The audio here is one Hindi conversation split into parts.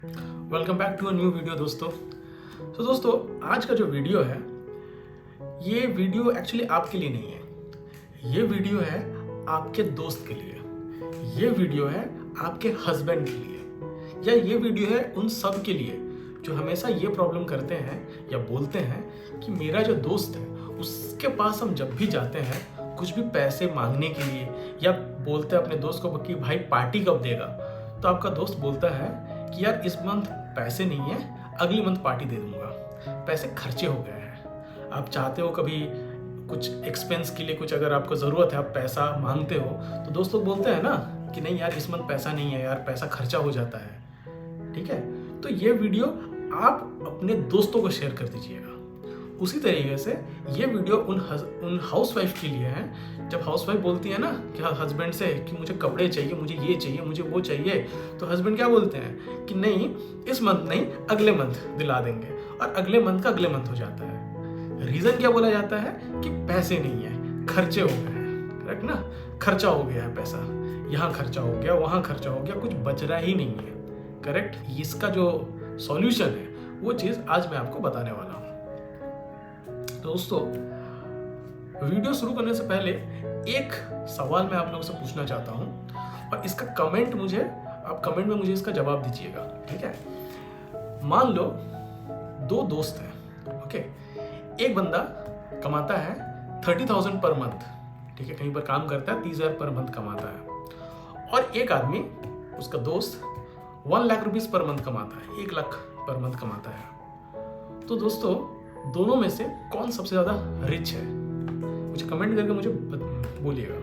Welcome back to a new video दोस्तों। तो दोस्तों, आज का जो वीडियो है, ये वीडियो एक्चुअली आपके लिए नहीं है। ये वीडियो है आपके दोस्त के लिए। ये वीडियो है आपके हस्बैंड के लिए, या ये वीडियो है उन सब के लिए जो हमेशा ये प्रॉब्लम करते हैं या बोलते हैं कि मेरा जो दोस्त है उसके पास हम जब भी जाते हैं कुछ भी पैसे मांगने के लिए, या बोलते हैं अपने दोस्त को कि भाई पार्टी कब देगा, तो आपका दोस्त बोलता है कि यार इस मंथ पैसे नहीं है, अगली मंथ पार्टी दे दूंगा, पैसे खर्चे हो गए हैं। आप चाहते हो कभी कुछ एक्सपेंस के लिए, कुछ अगर आपको ज़रूरत है, आप पैसा मांगते हो, तो दोस्त लोग बोलते हैं ना कि नहीं यार इस मंथ पैसा नहीं है, यार पैसा खर्चा हो जाता है। ठीक है, तो ये वीडियो आप अपने दोस्तों को शेयर कर दीजिएगा। उसी तरीके से ये वीडियो उन हाउसवाइफ के लिए है। जब हाउसवाइफ बोलती है ना कि हस्बैंड से कि मुझे कपड़े चाहिए, मुझे ये चाहिए, मुझे वो चाहिए, तो हस्बैंड क्या बोलते हैं कि नहीं इस मंथ नहीं, अगले मंथ दिला देंगे, और अगले मंथ का अगले मंथ हो जाता है। रीजन क्या बोला जाता है कि पैसे नहीं है, खर्चे हो गए हैं। करेक्ट ना, खर्चा हो गया है, पैसा यहाँ खर्चा हो गया, वहाँ खर्चा हो गया, कुछ बच रहा ही नहीं है। करेक्ट, इसका जो सॉल्यूशन है वो चीज़ आज मैं आपको बताने वाला हूँ। दोस्तों, वीडियो शुरू करने से पहले एक सवाल मैं आप लोगों से पूछना चाहता हूं, और इसका आप कमेंट में मुझे इसका जवाब दीजिएगा। ठीक है, मान लो दो दोस्त हैं। ओके, एक बंदा कमाता है 30,000 पर मंथ, ठीक है, कहीं पर काम करता है, 30,000 पर मंथ कमाता है, और एक आदमी, उसका दोस्त 1 लाख रुपीज पर मंथ कमाता है, 1 लाख पर मंथ कमाता है। तो दोस्तों, दोनों में से कौन सबसे ज्यादा रिच है? मुझे कमेंट करके मुझे बोलिएगा।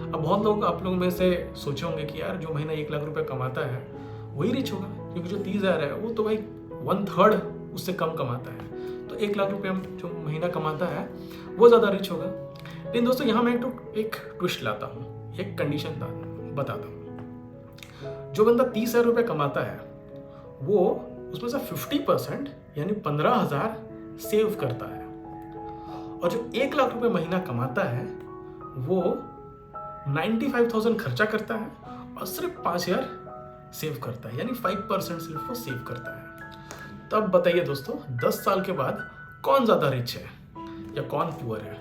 अब बहुत लोग आप लोगों में से सोचे होंगे कि यार जो महीना 1 लाख रुपए कमाता है वही रिच होगा, क्योंकि जो 30,000 है वो तो भाई 1/3 उससे कम कमाता है, तो 1 लाख रुपए जो महीना कमाता है वो ज्यादा रिच होगा। लेकिन दोस्तों, यहाँ मैं एक ट्विस्ट लाता हूँ, एक कंडीशन बताता हूँ। जो बंदा 30,000 रुपये कमाता है वो उसमें से 50% यानी 15,000 सेव करता है, और जो 1 लाख रुपए महीना कमाता है वो 95,000 खर्चा करता है और सिर्फ 5,000 सेव करता है, यानी 5% सिर्फ वो सेव करता है। तो अब बताइए दोस्तों, 10 साल के बाद कौन ज्यादा रिच है या कौन पुअर है?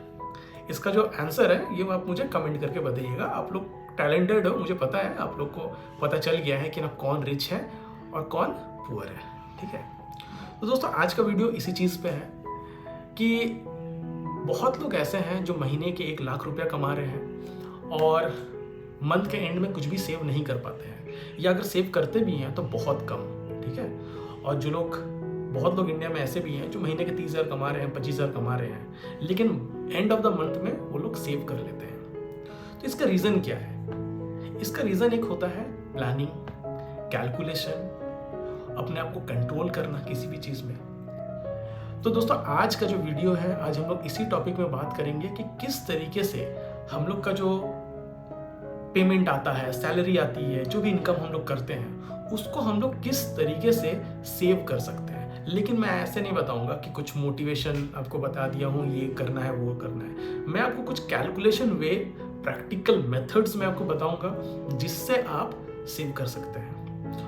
इसका जो आंसर है ये आप मुझे कमेंट करके बताइएगा। आप लोग टैलेंटेड हो, मुझे पता है, आप लोग को पता चल गया है कि ना कौन रिच है और कौन पुअर है। ठीक है, तो दोस्तों आज का वीडियो इसी चीज़ पे है कि बहुत लोग ऐसे हैं जो महीने के 1 लाख रुपया कमा रहे हैं और मंथ के एंड में कुछ भी सेव नहीं कर पाते हैं, या अगर सेव करते भी हैं तो बहुत कम। ठीक है, और बहुत लोग इंडिया में ऐसे भी हैं जो महीने के 30,000 कमा रहे हैं, 25,000 कमा रहे हैं, लेकिन एंड ऑफ द मंथ में वो लोग सेव कर लेते हैं। तो इसका रीज़न क्या है? इसका रीज़न एक होता है प्लानिंग, कैलकुलेशन, अपने आप को कंट्रोल करना किसी भी चीज़ में। तो दोस्तों, आज का जो वीडियो है, आज हम लोग इसी टॉपिक में बात करेंगे कि किस तरीके से हम लोग का जो पेमेंट आता है, सैलरी आती है, जो भी इनकम हम लोग करते हैं, उसको हम लोग किस तरीके से सेव कर सकते हैं। लेकिन मैं ऐसे नहीं बताऊंगा कि कुछ मोटिवेशन आपको बता दिया हूँ, ये करना है वो करना है। मैं आपको कुछ कैलकुलेशन वे, प्रैक्टिकल मेथड्स मैं आपको बताऊंगा जिससे आप सेव कर सकते हैं।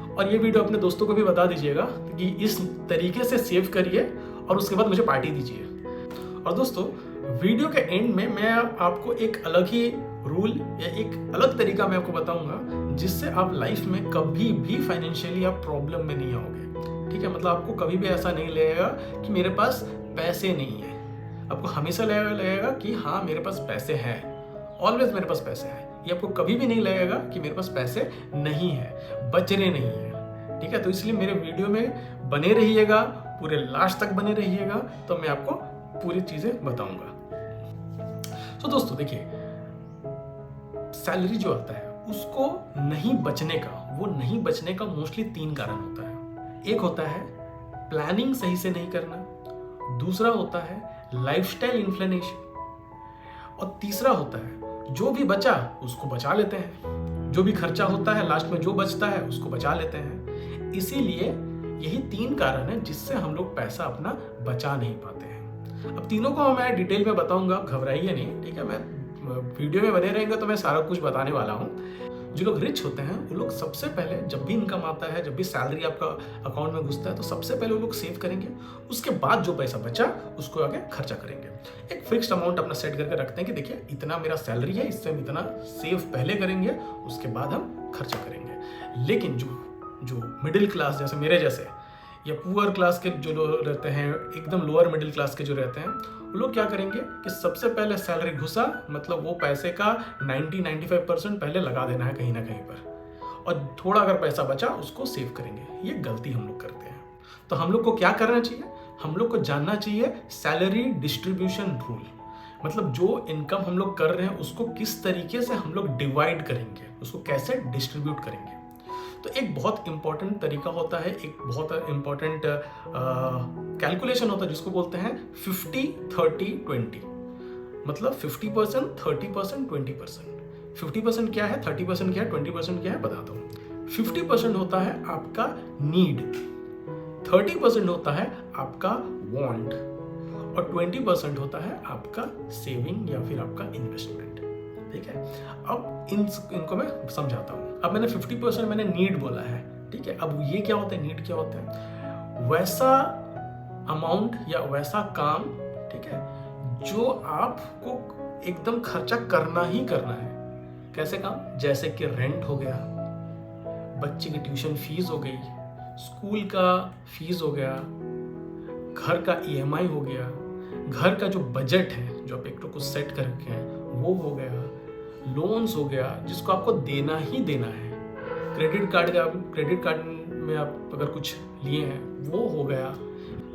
और ये वीडियो अपने दोस्तों को भी बता दीजिएगा कि इस तरीके से सेव करिए और उसके बाद मुझे पार्टी दीजिए। और दोस्तों, वीडियो के एंड में मैं आपको एक अलग ही रूल या एक अलग तरीका मैं आपको बताऊंगा जिससे आप लाइफ में कभी भी फाइनेंशियली आप प्रॉब्लम में नहीं आओगे। ठीक है, मतलब आपको कभी भी ऐसा नहीं लगेगा कि मेरे पास पैसे नहीं है। आपको हमेशा लगेगा कि हाँ मेरे पास पैसे हैं, ऑलवेज मेरे पास पैसे हैं। ये आपको कभी भी नहीं लगेगा कि मेरे पास पैसे नहीं है, बच रहे नहीं है। ठीक है, तो इसलिए मेरे वीडियो में बने रहिएगा, पूरे लास्ट तक बने रहिएगा, तो मैं आपको पूरी चीजें बताऊंगा। तो दोस्तों देखिए, सैलरी जो आता है उसको नहीं बचने का मोस्टली 3 कारण होता है। एक होता है प्लानिंग सही से नहीं करना, दूसरा होता है लाइफस्टाइल इन्फ्लेशन, और तीसरा होता है जो भी बचा उसको बचा लेते हैं। जो भी खर्चा होता है लास्ट में जो बचता है उसको बचा लेते हैं। इसीलिए यही 3 कारण है जिससे हम लोग पैसा अपना बचा नहीं पाते हैं। अब तीनों को मैं डिटेल में बताऊंगा, घबराइए नहीं। ठीक है, मैं वीडियो में बने रहेंगे तो मैं सारा कुछ बताने वाला हूँ। जो लोग रिच होते हैं वो लोग सबसे पहले जब भी इनकम आता है, जब भी सैलरी आपका अकाउंट में घुसता है, तो सबसे पहले वो लोग सेव करेंगे, उसके बाद जो पैसा बचा उसको आगे खर्चा करेंगे। एक फिक्स्ड अमाउंट अपना सेट करके रखते हैं कि देखिए इतना मेरा सैलरी है, इससे हम इतना सेव पहले करेंगे, उसके बाद हम खर्चा करेंगे। लेकिन जो मिडिल क्लास जैसे मेरे जैसे या पुअर क्लास के जो लोग रहते हैं, एकदम लोअर मिडिल क्लास के जो रहते हैं, वो लोग क्या करेंगे कि सबसे पहले सैलरी घुसा मतलब वो पैसे का 90-95% पहले लगा देना है कहीं ना कहीं पर, और थोड़ा अगर पैसा बचा उसको सेव करेंगे। ये गलती हम लोग करते हैं। तो हम लोग को क्या करना चाहिए, हम लोग को जानना चाहिए सैलरी डिस्ट्रीब्यूशन रूल, मतलब जो इनकम हम लोग कर रहे हैं उसको किस तरीके से हम लोग डिवाइड करेंगे, उसको कैसे डिस्ट्रीब्यूट करेंगे। तो एक बहुत इंपॉर्टेंट तरीका होता है, एक बहुत इंपॉर्टेंट कैलकुलेशन होता है जिसको बोलते हैं 50-30-20, मतलब 50%, 30%, 20%। 50% क्या है, 30% क्या है, 20% क्या है बताता हूँ। 50% होता है आपका नीड, 30% होता है आपका वांट, और 20% होता है आपका सेविंग या फिर आपका इन्वेस्टमेंट। ठीक है, अब इनको मैं समझाता हूँ। अब मैंने 50% मैंने नीड बोला है, ठीक है। अब ये क्या होता है, नीड क्या होता है, वैसा अमाउंट या वैसा काम, ठीक है, जो आपको एकदम खर्चा करना ही करना है। कैसे काम, जैसे कि रेंट हो गया, बच्चे की ट्यूशन फीस हो गई, स्कूल का फीस हो गया, घर का EMI हो गया, घर का जो बजट है जो आप एक तो कुछ सेट कर रखे हैं वो हो गया, लोन्स हो गया जिसको आपको देना ही देना है, क्रेडिट कार्ड में आप अगर कुछ लिए हैं वो हो गया।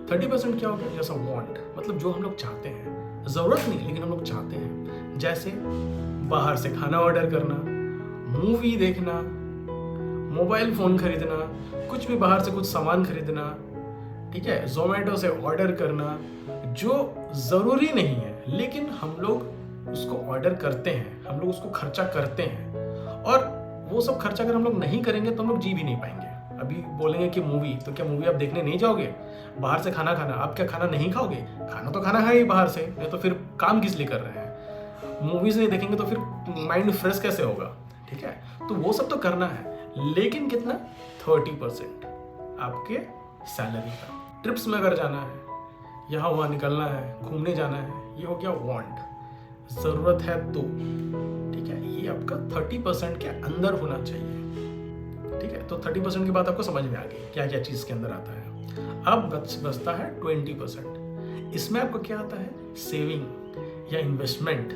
30% क्या हो गया, जैसा वांट, मतलब जो हम लोग चाहते हैं, ज़रूरत नहीं लेकिन हम लोग चाहते हैं, जैसे बाहर से खाना ऑर्डर करना, मूवी देखना, मोबाइल फ़ोन खरीदना, कुछ भी बाहर से कुछ सामान खरीदना, ठीक है, जोमेटो से ऑर्डर करना, जो ज़रूरी नहीं है लेकिन हम लोग उसको ऑर्डर करते हैं, हम लोग उसको खर्चा करते हैं। और वो सब खर्चा अगर हम लोग नहीं करेंगे तो हम लोग जी भी नहीं पाएंगे। अभी बोलेंगे कि मूवी, तो क्या मूवी आप देखने नहीं जाओगे, बाहर से खाना खाना, आप क्या खाना नहीं खाओगे, खाना तो खाना है ही बाहर से, नहीं तो फिर काम किस लिए कर रहे हैं। मूवीज नहीं देखेंगे तो फिर माइंड फ्रेश कैसे होगा, ठीक है। तो वो सब तो करना है, लेकिन कितना, 30% आपके सैलरी का। ट्रिप्स में अगर जाना है, यहाँ वहाँ निकलना है, घूमने जाना है, ये हो गया वांट, ज़रूरत है तो, ठीक है, ये आपका 30% के अंदर होना चाहिए। ठीक है, तो 30% की बात आपको समझ में आ गई क्या क्या चीज़ के अंदर आता है। अब बचता है 20%। इसमें आपको क्या आता है, सेविंग या investment,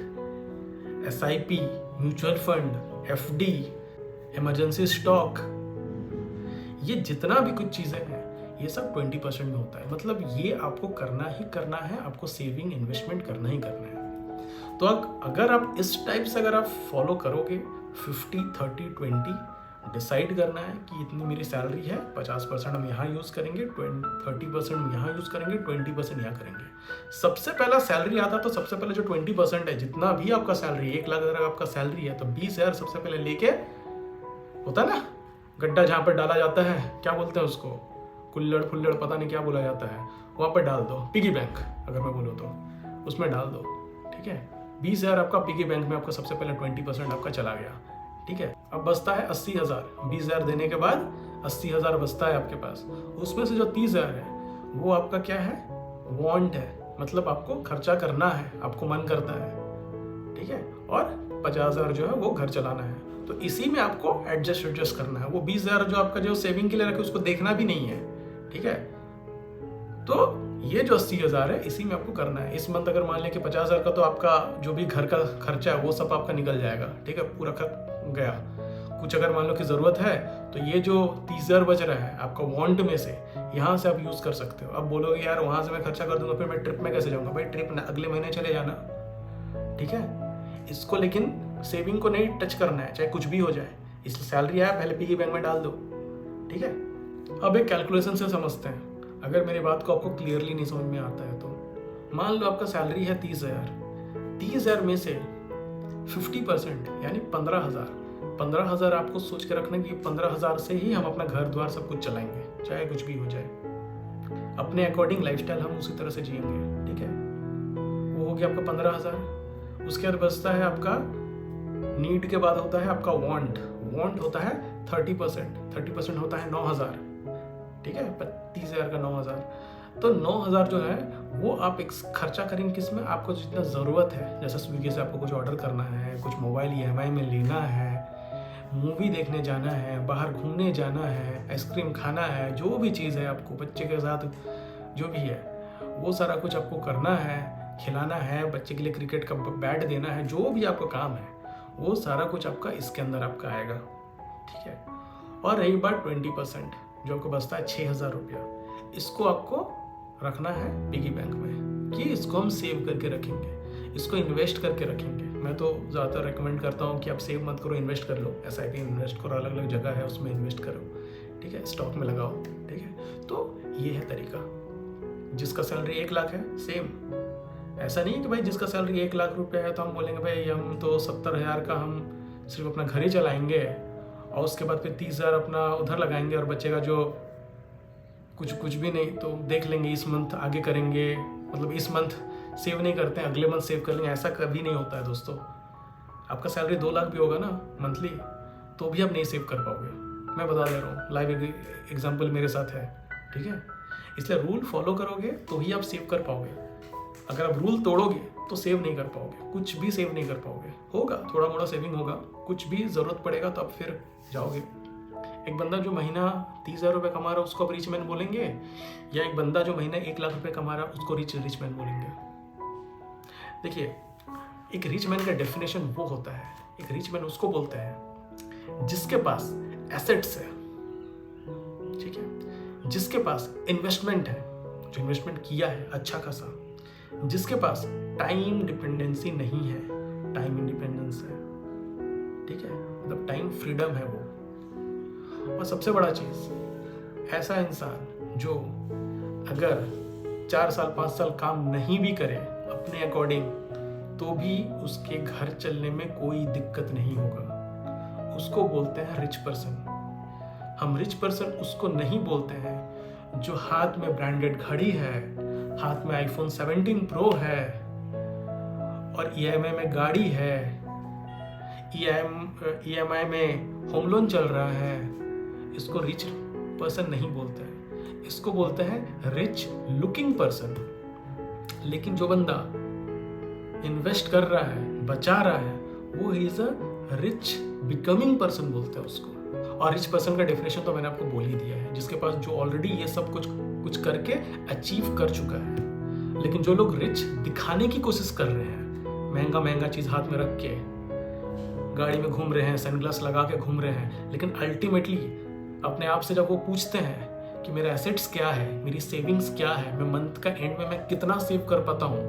SIP, mutual fund, FD, emergency stock, ये जितना भी कुछ चीज़ें हैं ये सब 20% में होता है। मतलब ये आपको करना ही करना है, आपको सेविंग इन्वेस्टमेंट करना ही करना है। तो अगर आप इस टाइप से अगर आप फॉलो करोगे, 50-30-20 डिसाइड करना है कि इतनी मेरी सैलरी है, 50% हम यहाँ यूज़ करेंगे, 30% हम यहाँ यूज़ करेंगे, 20% यहाँ करेंगे। सबसे पहला सैलरी आता तो सबसे पहले जो 20% है, जितना भी आपका सैलरी, 1 लाख अगर आपका सैलरी है तो 20,000 सबसे पहले लेके, होता है ना गड्ढा जहाँ पर डाला जाता है, क्या बोलते हैं उसको, कुल्लड़ फुल्लड़ पता नहीं क्या बोला जाता है, वहाँ पर डाल दो, पिगी बैंक अगर मैं बोलूँ तो उसमें डाल दो, ठीक है। 20,000 आपका पिगी बैंक में आपका सबसे पहले 20% आपका चला गया, ठीक है। अब बचता है 80,000, 20,000 देने के बाद 80,000 बचता है आपके पास। उसमें से जो 30,000 है वो आपका क्या है, वांट है, मतलब आपको खर्चा करना है, आपको मन करता है, ठीक है। और 50,000 जो है वो घर चलाना है। तो इसी में आपको एडजस्ट करना है। वो 20,000 जो आपका जो सेविंग के लिए रखे उसको देखना भी नहीं है, ठीक है। तो ये जो 80,000 है इसी में आपको करना है। इस मंथ अगर मान लें कि 50,000 का तो आपका जो भी घर का खर्चा है वो सब आपका निकल जाएगा, ठीक है, पूरा गया। कुछ अगर मान लो कि ज़रूरत है तो ये जो 30,000 बच रहा है आपका वांट में से, यहाँ से आप यूज़ कर सकते हो। अब बोलोगे यार वहाँ से मैं खर्चा कर दूंगा, फिर मैं ट्रिप में कैसे जाऊँगा? भाई ट्रिप अगले महीने चले जाना, ठीक है। इसको लेकिन सेविंग को नहीं टच करना है, चाहे कुछ भी हो जाए। इसलिए सैलरी आया पहले पिगी बैंक में डाल दो, ठीक है। अब एक कैलकुलेशन से समझते हैं। अगर मेरी बात को आपको क्लियरली नहीं समझ में आता है तो मान लो आपका सैलरी है 30,000, 30,000 में से 50% यानी 15,000 आपको सोच के रखना कि 15,000 से ही हम अपना घर द्वार सब कुछ चलाएंगे, चाहे कुछ भी हो जाए। अपने अकॉर्डिंग लाइफस्टाइल हम उसी तरह से जिएंगे, ठीक है। वो हो गया आपका 15,000। उसके बाद बचता है आपका नीड के बाद होता है आपका वांट। अमाउंट होता है 30% होता है 9,000, ठीक है, 30,000 का 9,000। तो 9,000 जो है वो आप एक खर्चा करेंगे किस में, आपको जितना ज़रूरत है, जैसे स्विगी से आपको कुछ ऑर्डर करना है, कुछ मोबाइल EMI में लेना है, मूवी देखने जाना है, बाहर घूमने जाना है, आइसक्रीम खाना है, जो भी चीज़ है आपको बच्चे के साथ जो भी है वो सारा कुछ आपको करना है, खिलाना है, बच्चे के लिए क्रिकेट का बैट देना है, जो भी आपका काम है वो सारा कुछ आपका इसके अंदर आपका आएगा, ठीक है। और रही बात 20% जो आपको बचता है 6,000 रुपया, इसको आपको रखना है पिगी बैंक में कि इसको हम सेव करके रखेंगे, इसको इन्वेस्ट करके रखेंगे। मैं तो ज़्यादातर रेकमेंड करता हूँ कि आप सेव मत करो, इन्वेस्ट कर लो, SIP इन्वेस्ट करो, अलग अलग जगह है उसमें इन्वेस्ट करो, ठीक है, स्टॉक में लगाओ, ठीक है। तो ये है तरीका। जिसका सैलरी 1 लाख है सेम, ऐसा नहीं है कि भाई जिसका सैलरी 1 लाख रुपया है तो हम बोलेंगे भाई हम तो 70,000 का हम सिर्फ अपना घर ही चलाएंगे और उसके बाद फिर 30,000 अपना उधर लगाएंगे और बचेगा जो कुछ भी नहीं तो देख लेंगे, इस मंथ आगे करेंगे, मतलब इस मंथ सेव नहीं करते हैं अगले मंथ सेव कर लेंगे। ऐसा कभी नहीं होता है दोस्तों। आपका सैलरी 2 लाख भी होगा ना मंथली तो भी आप नहीं सेव कर पाओगे, मैं बता दे रहा हूँ, लाइव एग्जाम्पल मेरे साथ है, ठीक है। इसलिए रूल फॉलो करोगे तो ही आप सेव कर पाओगे। अगर आप रूल तोड़ोगे तो सेव नहीं कर पाओगे, कुछ भी सेव नहीं कर पाओगे। होगा थोड़ा मोड़ा सेविंग होगा, कुछ भी ज़रूरत पड़ेगा तो आप फिर जाओगे। एक बंदा जो महीना 30,000 रुपये कमा रहा है उसको आप रिच मैन बोलेंगे, या एक बंदा जो महीना 1 लाख रुपये कमा रहा है उसको रिच मैन बोलेंगे। देखिए, एक रिच मैन का डेफिनेशन वो होता है, एक रिच मैन उसको बोलते हैं जिसके पास एसेट्स है, ठीक है, जिसके पास इन्वेस्टमेंट है, जो इन्वेस्टमेंट किया है अच्छा खासा, जिसके पास टाइम डिपेंडेंसी नहीं है, टाइम इंडिपेंडेंस है, ठीक है, मतलब टाइम फ्रीडम है वो। और सबसे बड़ा चीज, ऐसा इंसान जो अगर 4 साल 5 साल काम नहीं भी करे अपने अकॉर्डिंग तो भी उसके घर चलने में कोई दिक्कत नहीं होगा, उसको बोलते हैं रिच पर्सन। हम रिच पर्सन उसको नहीं बोलते हैं जो हाथ में ब्रांडेड घड़ी है, हाथ में iPhone 17 Pro है और EMI में गाड़ी है, EMI में होम लोन चल रहा है, इसको रिच पर्सन नहीं बोलते हैं, इसको बोलते हैं रिच लुकिंग पर्सन। लेकिन जो बंदा इन्वेस्ट कर रहा है, बचा रहा है, वो is a rich becoming person बोलते हैं उसको। और रिच पर्सन का डेफिनेशन तो मैंने आपको बोल ही दिया है, जिसके पास जो ऑलरेडी ये सब कुछ करके अचीव कर चुका है। लेकिन जो लोग रिच दिखाने की कोशिश कर रहे हैं, महंगा चीज हाथ में रख के गाड़ी में घूम रहे हैं, सनग्लास लगा के घूम रहे हैं, लेकिन अल्टीमेटली अपने आप से जब वो पूछते हैं कि मेरे एसेट्स क्या है, मेरी सेविंग्स क्या है, मैं मंथ का एंड में मैं कितना सेव कर पाता हूँ,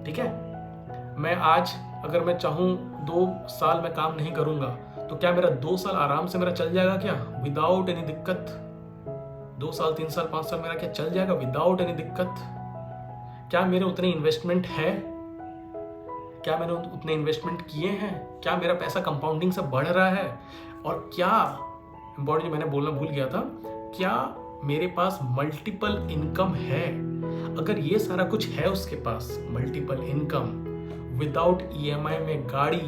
ठीक है, मैं आज अगर मैं चाहूँ 2 साल में काम नहीं करूँगा तो क्या मेरा 2 साल आराम से मेरा चल जाएगा क्या, विदाउट एनी दिक्कत? 2 साल 3 साल 5 साल मेरा क्या चल जाएगा विदाउट एनी दिक्कत? क्या मेरे उतने इन्वेस्टमेंट है? क्या मैंने उतने इन्वेस्टमेंट किए हैं? क्या मेरा पैसा कंपाउंडिंग से बढ़ रहा है? और क्या इम्पोर्टेंट जो मैंने बोलना भूल गया था, क्या मेरे पास मल्टीपल इनकम है? अगर ये सारा कुछ है उसके पास, मल्टीपल इनकम विदाउट EMI में गाड़ी,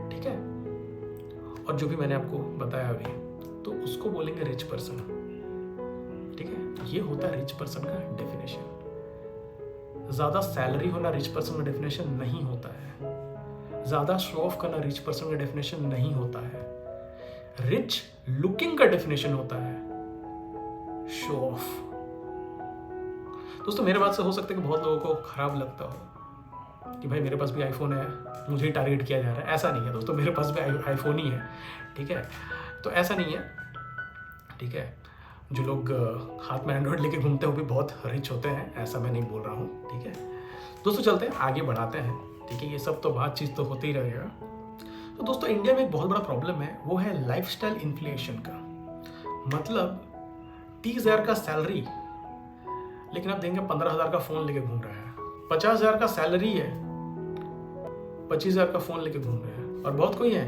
ठीक है, और जो भी मैंने आपको बताया अभी, तो उसको बोलेंगे रिच पर्सन, ठीक है। ये होता है रिच पर्सन का डेफिनेशन। ज्यादा सैलरी होना रिच पर्सन का डेफिनेशन नहीं होता है, ज्यादा शो ऑफ करना रिच पर्सन का डेफिनेशन नहीं होता है। रिच लुकिंग का डेफिनेशन होता है शो ऑफ। दोस्तों, मेरे बात से हो सकता है कि बहुत लोगों को खराब लगता हो कि भाई मेरे पास भी आईफोन है, मुझे ही टारगेट किया जा रहा है। ऐसा नहीं है दोस्तों, मेरे पास भी आईफोन ही है, ठीक है, तो ऐसा नहीं है, ठीक है। जो लोग हाथ में एंड्रॉइड लेके घूमते हैं वो भी बहुत रिच होते हैं, ऐसा मैं नहीं बोल रहा हूँ, ठीक है। दोस्तों, चलते हैं आगे बढ़ाते हैं, ठीक है। ये सब तो बातचीत तो होते ही रहेगा। तो दोस्तों, इंडिया में एक बहुत बड़ा प्रॉब्लम है, वो है लाइफस्टाइल इन्फ्लेशन का। मतलब 30,000 का सैलरी, लेकिन आप देंगे 15,000 का फोन लेके घूम रहा है। 50,000 का सैलरी है, 25,000 का फोन लेके घूम रहे हैं। और बहुत कोई है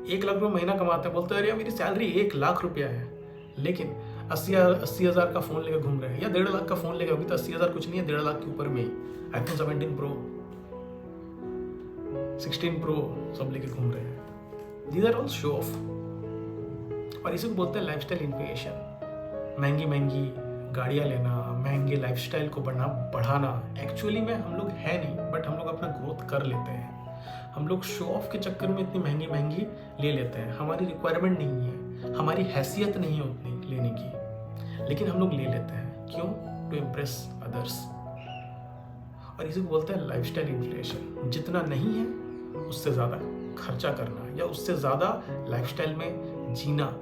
1 लाख रुपये महीना कमाते हैं, बोलते हैं अरे मेरी सैलरी 1 लाख रुपया है, लेकिन 80,000 का फोन लेकर घूम रहे हैं, या 1.5 लाख का फोन लेकर। अभी तो 80,000 कुछ नहीं है, 1.5 लाख के ऊपर में iPhone 17 Pro 16 Pro सब लेके घूम रहे हैं। These are all show off. और इसी को बोलते हैं लाइफस्टाइल इन्फ्लेशन। महंगी महंगी गाड़ियाँ लेना, महंगे लाइफस्टाइल को बढ़ाना एक्चुअली में हम लोग है नहीं, बट हम लोग अपना ग्रोथ कर लेते हैं। हम लोग शो ऑफ के चक्कर में इतनी महंगी महंगी ले लेते हैं। हमारी रिक्वायरमेंट नहीं है, हमारी हैसियत नहीं है उतनी लेने की, लेकिन हम लोग ले लेते हैं। क्यों? To impress others. और इसी को बोलते हैं लाइफस्टाइल इन्फ्लेशन। जितना नहीं है उससे ज़्यादा खर्चा करना या उससे ज़्यादा लाइफस्टाइल में जीना।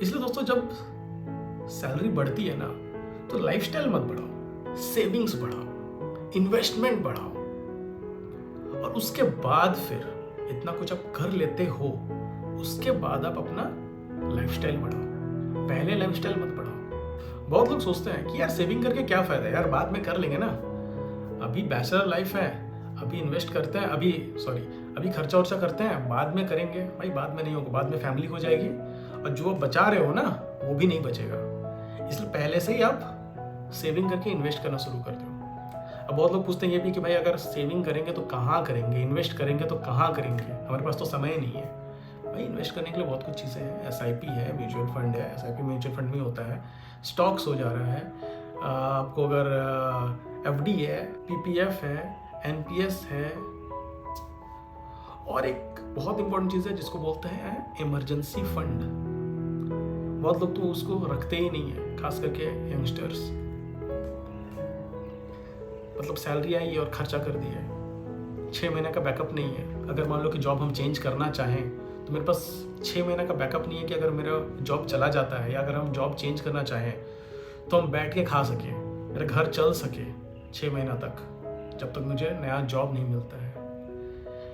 इसलिए दोस्तों जब सैलरी बढ़ती है ना, तो लाइफस्टाइल मत बढ़ाओ, सेविंग्स बढ़ाओ, इन्वेस्टमेंट बढ़ाओ। और उसके बाद फिर इतना कुछ आप कर लेते हो, उसके बाद आप अपना लाइफस्टाइल बढ़ाओ, पहले लाइफस्टाइल मत बढ़ाओ। बहुत लोग सोचते हैं कि यार सेविंग करके क्या फायदा है, यार बाद में कर लेंगे ना, अभी बैचलर लाइफ है, अभी इन्वेस्ट करते हैं, अभी खर्चा वर्चा करते हैं, बाद में करेंगे। भाई बाद में नहीं होगा, बाद में फैमिली हो जाएगी और जो आप बचा रहे हो ना वो भी नहीं बचेगा। इसलिए पहले से ही आप सेविंग करके इन्वेस्ट करना शुरू कर दो। अब बहुत लोग पूछते हैं ये भी कि भाई अगर सेविंग करेंगे तो कहाँ करेंगे, इन्वेस्ट करेंगे तो कहाँ करेंगे, हमारे पास तो समय नहीं है। भाई इन्वेस्ट करने के लिए बहुत कुछ चीज़ें हैं, SIP है, म्यूचुअल फंड है, SIP म्यूचुअल फंड में होता है, स्टॉक्स हो जा रहा है, आपको अगर FD है, PPF है, NPS है, और एक बहुत इंपॉर्टेंट चीज़ है जिसको बोलते हैं इमरजेंसी फंड। बहुत लोग तो उसको रखते ही नहीं है, खास करके यंगस्टर्स। मतलब सैलरी आई है और खर्चा कर दिया है, 6 महीने का बैकअप नहीं है। अगर मान लो कि जॉब हम चेंज करना चाहें तो मेरे पास 6 महीने का बैकअप नहीं है कि अगर मेरा जॉब चला जाता है या अगर हम जॉब चेंज करना चाहें तो हम बैठ के खा सकें, मेरा घर चल सके 6 महीना तक, जब तक मुझे नया जॉब नहीं मिलता है।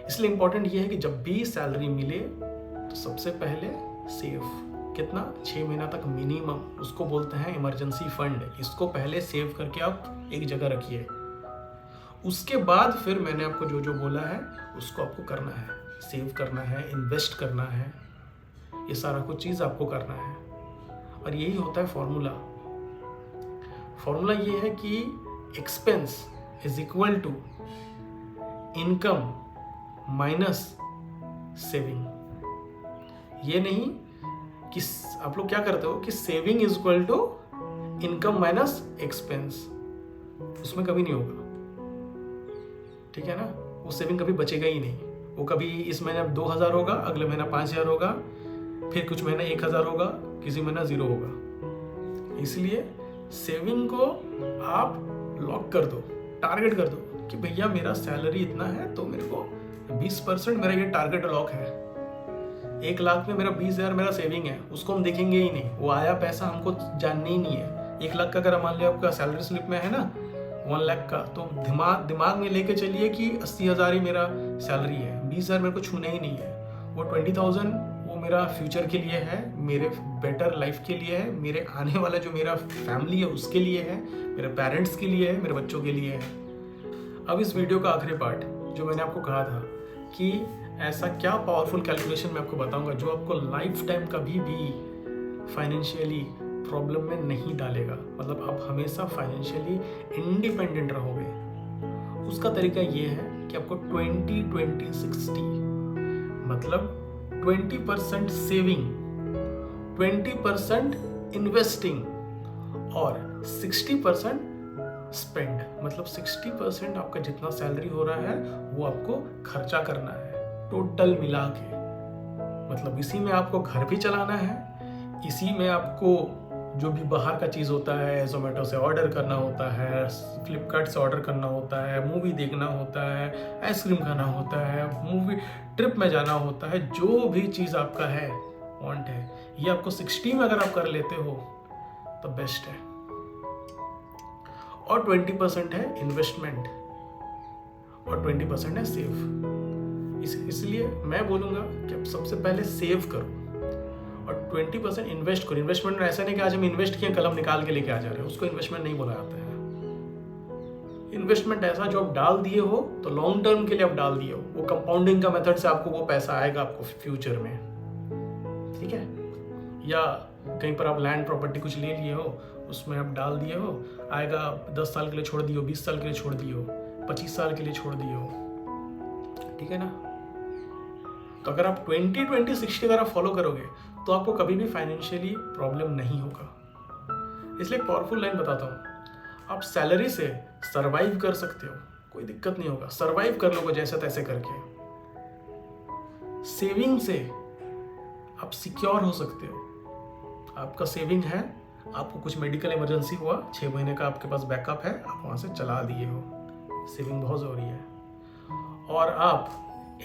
इसलिए इम्पोर्टेंट ये है कि जब भी सैलरी मिले तो सबसे पहले सेव, कितना, 6 महीना तक मिनिमम, उसको बोलते हैं इमरजेंसी फंड। इसको पहले सेव करके आप एक जगह रखिए। उसके बाद फिर मैंने आपको जो जो बोला है उसको आपको करना है, सेव करना है, इन्वेस्ट करना है, ये सारा कुछ चीज़ आपको करना है। और यही होता है फॉर्मूला ये है कि expense is equal to income minus saving. ये नहीं कि आप लोग क्या करते हो कि saving is equal to income minus expense, उसमें कभी नहीं होगा, ठीक है ना। वो सेविंग कभी बचेगा ही नहीं। वो कभी इस महीने 2000 होगा, अगले महीना 5000 होगा, फिर कुछ महीना 1000 होगा, किसी महीना 0 होगा। इसलिए सेविंग को आप लॉक कर दो, टारगेट कर दो कि भैया मेरा सैलरी इतना है तो मेरे को 20% मेरा ये टारगेट लॉक है। 1 लाख में मेरा 20,000 मेरा सेविंग है, उसको हम देखेंगे ही नहीं, वो आया पैसा हमको जानना ही नहीं है। 1 लाख का अगर मान लिया आपका सैलरी स्लिप में है ना 1 लाख का, तो दिमाग में लेके चलिए कि 80,000 ही मेरा सैलरी है, 20,000 मेरे को छूना ही नहीं है। वो 20,000 वो मेरा फ्यूचर के लिए है, मेरे बेटर लाइफ के लिए है, मेरे आने वाला जो मेरा फैमिली है उसके लिए है, मेरे पेरेंट्स के लिए है, मेरे बच्चों के लिए है। अब इस वीडियो का आखिरी पार्ट जो मैंने आपको कहा था कि ऐसा क्या पावरफुल कैलकुलेशन मैं आपको बताऊंगा जो आपको लाइफ टाइम कभी भी फाइनेंशियली प्रॉब्लम में नहीं डालेगा, मतलब आप हमेशा फाइनेंशियली इंडिपेंडेंट रहोगे। उसका तरीका ये है कि आपको 20-20-60 मतलब 20% सेविंग, 20% इन्वेस्टिंग और 60% स्पेंड, मतलब 60% आपका जितना सैलरी हो रहा है वो आपको खर्चा करना है टोटल मिला के। मतलब इसी में आपको घर भी चलाना है, इसी में आपको जो भी बाहर का चीज़ होता है, जोमेटो से ऑर्डर करना होता है, फ्लिपकार्ट से ऑर्डर करना होता है, मूवी देखना होता है, आइसक्रीम खाना होता है, मूवी ट्रिप में जाना होता है, जो भी चीज़ आपका है वांट है, ये आपको 60 में अगर आप कर लेते हो तो बेस्ट है। और 20% है इन्वेस्टमेंट और 20% है सेव। इसलिए मैं बोलूँगा कि आप सबसे पहले सेव करो और 20% इन्वेस्ट करो। इन्वेस्टमेंट में ऐसा नहीं कि आज हम इन्वेस्ट किए कल हम निकाल के लेके आ जा रहे हैं, उसको इन्वेस्टमेंट नहीं बोला जाता है। इन्वेस्टमेंट ऐसा जो आप डाल दिए हो तो लॉन्ग टर्म के लिए आप डाल दिए हो, वो कंपाउंडिंग का मेथड से आपको वो पैसा आएगा आपको फ्यूचर में, ठीक है। या कहीं पर आप लैंड प्रॉपर्टी कुछ ले लिए हो, उसमें आप डाल दिए हो, आएगा 10 साल के लिए छोड़ दिए हो, 20 साल के लिए छोड़ दिए हो, 25 साल के लिए छोड़ दिए हो, ठीक है ना। तो अगर आप 20-20-60 अगर आप फॉलो करोगे तो आपको कभी भी फाइनेंशियली प्रॉब्लम नहीं होगा। इसलिए एक पावरफुल लाइन बताता हूँ, आप सैलरी से सरवाइव कर सकते हो, कोई दिक्कत नहीं होगा, सरवाइव कर लोगे जैसे तैसे करके। सेविंग से आप सिक्योर हो सकते हो, आपका सेविंग है, आपको कुछ मेडिकल इमरजेंसी हुआ, 6 महीने का आपके पास बैकअप है, आप वहाँ से चला दिए हो। सेविंग बहुत ज़रूरी है। और आप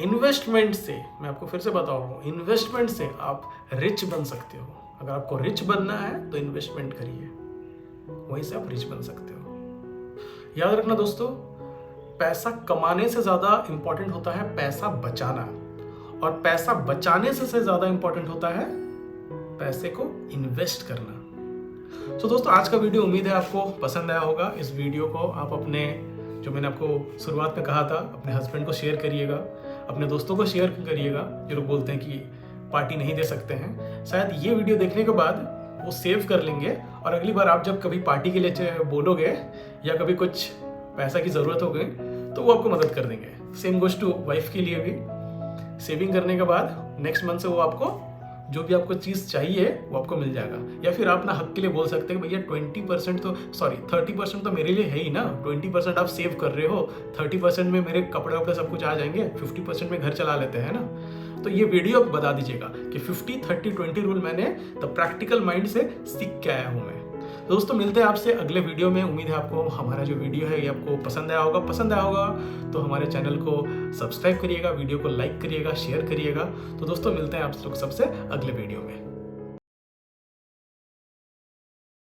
इन्वेस्टमेंट से, मैं आपको फिर से बता रहा हूँ, इन्वेस्टमेंट से आप रिच बन सकते हो। अगर आपको रिच बनना है तो इन्वेस्टमेंट करिए, वहीं से आप रिच बन सकते हो। याद रखना दोस्तों, पैसा कमाने से ज़्यादा इंपॉर्टेंट होता है पैसा बचाना, और पैसा बचाने से ज़्यादा इंपॉर्टेंट होता है पैसे को इन्वेस्ट करना। तो दोस्तों आज का वीडियो उम्मीद है आपको पसंद आया होगा। इस वीडियो को आप अपने, जो मैंने आपको शुरुआत में कहा था, अपने हस्बैंड को शेयर करिएगा, अपने दोस्तों को शेयर करिएगा जो लोग बोलते हैं कि पार्टी नहीं दे सकते हैं। शायद ये वीडियो देखने के बाद वो सेव कर लेंगे, और अगली बार आप जब कभी पार्टी के लिए बोलोगे या कभी कुछ पैसा की ज़रूरत हो गई तो वो आपको मदद कर देंगे। सेम गोज़ टू वाइफ के लिए भी। सेविंग करने के बाद नेक्स्ट मंथ से वो आपको जो भी आपको चीज़ चाहिए वो आपको मिल जाएगा। या फिर आप अपना हक के लिए बोल सकते हैं भैया 30% तो मेरे लिए है ही ना, 20% आप सेव कर रहे हो, 30% में मेरे कपड़े वपड़े सब कुछ आ जाएंगे, 50% में घर चला लेते हैं ना। तो ये वीडियो आप बता दीजिएगा कि 50-30-20 रूल मैंने द प्रैक्टिकल माइंड से सीख के आया हूँ मैं। तो दोस्तों मिलते हैं आपसे अगले वीडियो में। उम्मीद है आपको हमारा जो वीडियो है ये आपको पसंद आया होगा तो हमारे चैनल को सब्सक्राइब करिएगा, वीडियो को लाइक करिएगा, शेयर करिएगा। तो दोस्तों मिलते हैं आप लोग सबसे अगले वीडियो में।